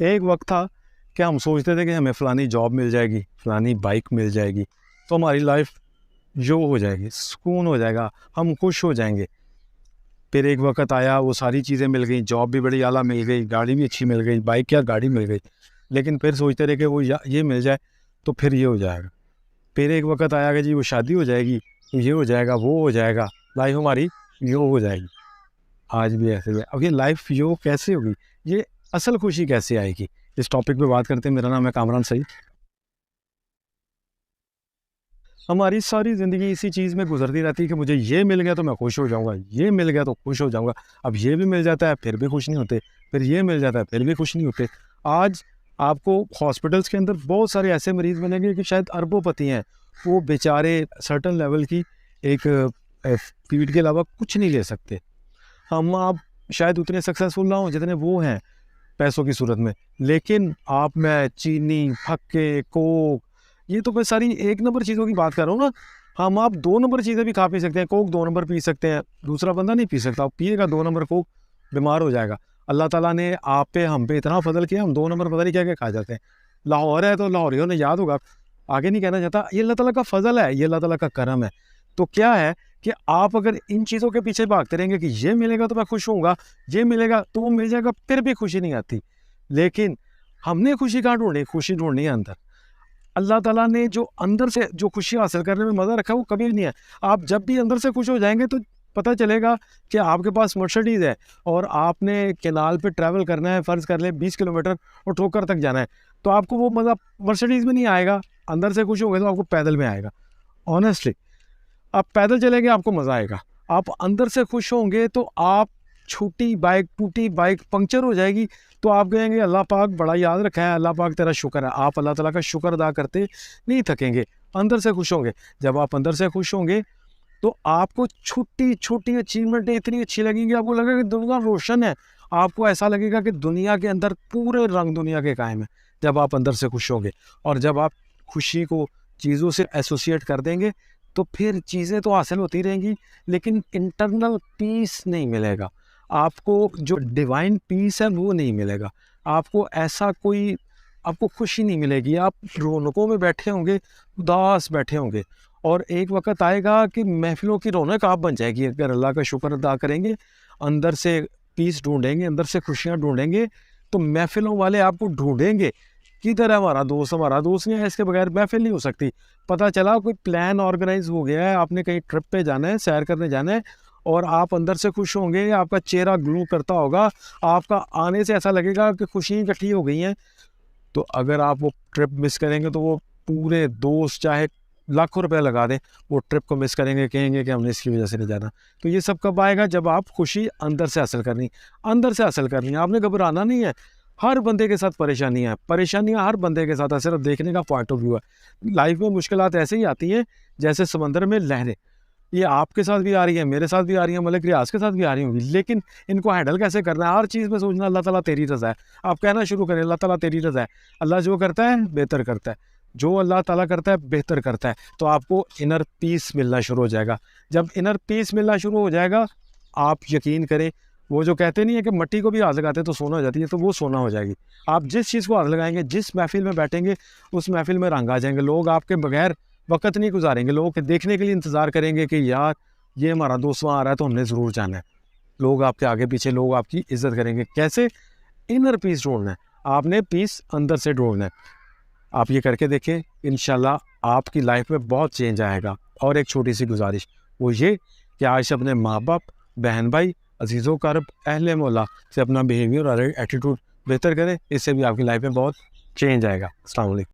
एक वक्त था कि हम सोचते थे कि हमें फ़लानी जॉब मिल जाएगी, फ़लानी बाइक मिल जाएगी, तो हमारी लाइफ जो हो जाएगी, सुकून हो जाएगा, हम खुश हो जाएंगे। फिर एक वक्त आया, वो सारी चीज़ें मिल गई, जॉब भी बड़ी आला मिल गई, गाड़ी भी अच्छी मिल गई, बाइक या गाड़ी मिल गई। लेकिन फिर सोचते रहे कि वो ये मिल जाए तो फिर ये हो जाएगा। फिर एक वक्त आया कि जी वो शादी हो जाएगी, ये हो जाएगा, वो हो जाएगा, लाइफ हमारी यो हो जाएगी। आज भी ऐसे ही। अब ये लाइफ यो कैसे होगी, ये असल खुशी कैसे आएगी, इस टॉपिक पे बात करते हैं। मेरा नाम है कामरान सईद। हमारी सारी ज़िंदगी इसी चीज़ में गुजरती रहती है कि मुझे ये मिल गया तो मैं खुश हो जाऊँगा, ये मिल गया तो खुश हो जाऊँगा। अब ये भी मिल जाता है फिर भी खुश नहीं होते, फिर ये मिल जाता है फिर भी खुश नहीं होते। आज आपको हॉस्पिटल्स के अंदर बहुत सारे ऐसे मरीज़ मिलेंगे कि शायद अरबोपति हैं, वो बेचारे सर्टेन लेवल की एक फीड के अलावा कुछ नहीं ले सकते। हम आप शायद उतने सक्सेसफुल ना हों जितने वो हैं पैसों की सूरत में, लेकिन आप मैं चीनी, फक्के, कोक, ये तो मैं सारी एक नंबर चीज़ों की बात कर रहा हूँ ना। हम आप 2 नंबर चीज़ें भी खा पी सकते हैं, कोक 2 नंबर पी सकते हैं, दूसरा बंदा नहीं पी सकता। पिएगा 2 नंबर कोक, बीमार हो जाएगा। अल्लाह ताला ने आप पे, हम पे इतना फ़ज़ल किया, हम 2 नंबर पता नहीं क्या-क्या खा जाते हैं। लाहौर है तो लाहौरियों ने याद होगा, आगे नहीं कहना चाहता, ये अल्लाह ताला का फ़ज़ल है, ये अल्लाह ताला का करम है। तो क्या है कि आप अगर इन चीज़ों के पीछे भागते रहेंगे कि ये मिलेगा तो मैं खुश होऊँगा, ये मिलेगा तो वो मिल जाएगा, फिर भी खुशी नहीं आती। लेकिन हमने खुशी कहाँ ढूँढनी? खुशी ढूँढनी है अंदर। अल्लाह ताला ने जो अंदर से जो खुशी हासिल करने में मज़ा रखा है वो कभी नहीं है। आप जब भी अंदर से खुश हो जाएँगे तो पता चलेगा कि आपके पास मर्सिडीज़ है और आपने केनाल पे ट्रैवल करना है, फ़र्ज़ कर लें 20 किलोमीटर और ठोकर तक जाना है। तो आपको वो मज़ा मर्सिडीज़ में नहीं आएगा, अंदर से खुश होंगे तो आपको पैदल में आएगा। ऑनेस्टली आप पैदल चलेंगे आपको मज़ा आएगा। आप अंदर से खुश होंगे तो आप छूटी बाइक, टूटी बाइक पंक्चर हो जाएगी तो आप कहेंगे अल्लाह पाक बड़ा याद रखा है, अल्लाह पाक तेरा शुक्र है। आप अल्लाह ताला का शुक्र अदा करते नहीं थकेंगे, अंदर से खुश होंगे। जब आप अंदर से खुश होंगे तो आपको छोटी-छोटी अचीवमेंटें इतनी अच्छी लगेंगी, आपको लगेगा कि दुनिया रोशन है। आपको ऐसा लगेगा कि दुनिया के अंदर पूरे रंग दुनिया के कायम हैं, जब आप अंदर से खुश होंगे। और जब आप खुशी को चीज़ों से एसोसिएट कर देंगे तो फिर चीज़ें तो हासिल होती रहेंगी, लेकिन इंटरनल पीस नहीं मिलेगा। आपको जो डिवाइन पीस है वो नहीं मिलेगा। आपको ऐसा कोई आपको खुशी नहीं मिलेगी। आप रौनकों में बैठे होंगे, उदास बैठे होंगे और एक वक़्त आएगा कि महफ़िलों की रौनक आप बन जाएगी अगर अल्लाह का शुक्र अदा करेंगे, अंदर से पीस ढूँढेंगे, अंदर से खुशियाँ ढूँढेंगे, तो महफ़िलों वाले आपको ढूँढेंगे। किधर है हमारा दोस्त? हमारा दोस्त नहीं है, इसके बगैर महफ़िल नहीं हो सकती। पता चला कोई प्लान ऑर्गेनाइज़ हो गया है, आपने कहीं ट्रिप पे जाना है, सैर करने जाना है और आप अंदर से खुश होंगे, आपका चेहरा ग्लो करता होगा, आपका आने से ऐसा लगेगा कि खुशियाँ इकट्ठी हो गई हैं। तो अगर आप वो ट्रिप मिस करेंगे तो वो पूरे दोस्त चाहे लाखों रुपए लगा दें, वो ट्रिप को मिस करेंगे, कहेंगे कि हमने इसकी वजह से नहीं जाना। तो ये सब कब आएगा? जब आप खुशी अंदर से हासिल करनी, अंदर से हासिल करनी है, आपने घबराना नहीं है। हर बंदे के साथ परेशानियाँ हैं, परेशानियाँ हर बंदे के साथ है, सिर्फ देखने का पॉइंट ऑफ व्यू है। लाइफ में मुश्किलात ऐसे ही आती हैं जैसे समंदर में लहरें। ये आपके साथ भी आ रही है, मेरे साथ भी आ रही है, मलिक रियाज के साथ भी आ रही होंगी, लेकिन इनको हैंडल कैसे करना है? हर चीज़ में सोचना अल्लाह ताला तेरी रज़ा है। आप कहना शुरू करें अल्लाह ताला तेरी रज़ा है। अल्लाह जो करता है बेहतर करता है, जो अल्लाह ताला करता है बेहतर करता है। तो आपको इनर पीस मिलना शुरू हो जाएगा। जब इनर पीस मिलना शुरू हो जाएगा, आप यकीन करें, वो जो कहते नहीं है कि मिट्टी को भी हाथ लगाते हैं तो सोना हो जाती है, तो वो सोना हो जाएगी। आप जिस चीज़ को हाथ लगाएंगे, जिस महफिल में बैठेंगे, उस महफिल में रंग आ जाएंगे। लोग आपके बगैर वक़्त नहीं गुज़ारेंगे, लोग देखने के लिए इंतज़ार करेंगे कि यार ये हमारा दोस्त वहाँ आ रहा है तो हमने ज़रूर जाना है। लोग आपके आगे पीछे, लोग आपकी इज़्ज़त करेंगे। कैसे? इनर पीस ढूँढना है, आपने पीस अंदर से ढूँढना है। आप ये करके देखें, इंशाल्लाह आपकी लाइफ में बहुत चेंज आएगा। और एक छोटी-सी गुज़ारिश, वो ये कि आज से अपने माँ-बाप, बहन-भाई, अज़ीज़ो-क़रीब, अहले मोहल्ला से अपना बिहेवियर और एटीट्यूड बेहतर करें, इससे भी आपकी लाइफ में बहुत चेंज आएगा। अस्सलाम वालेकुम।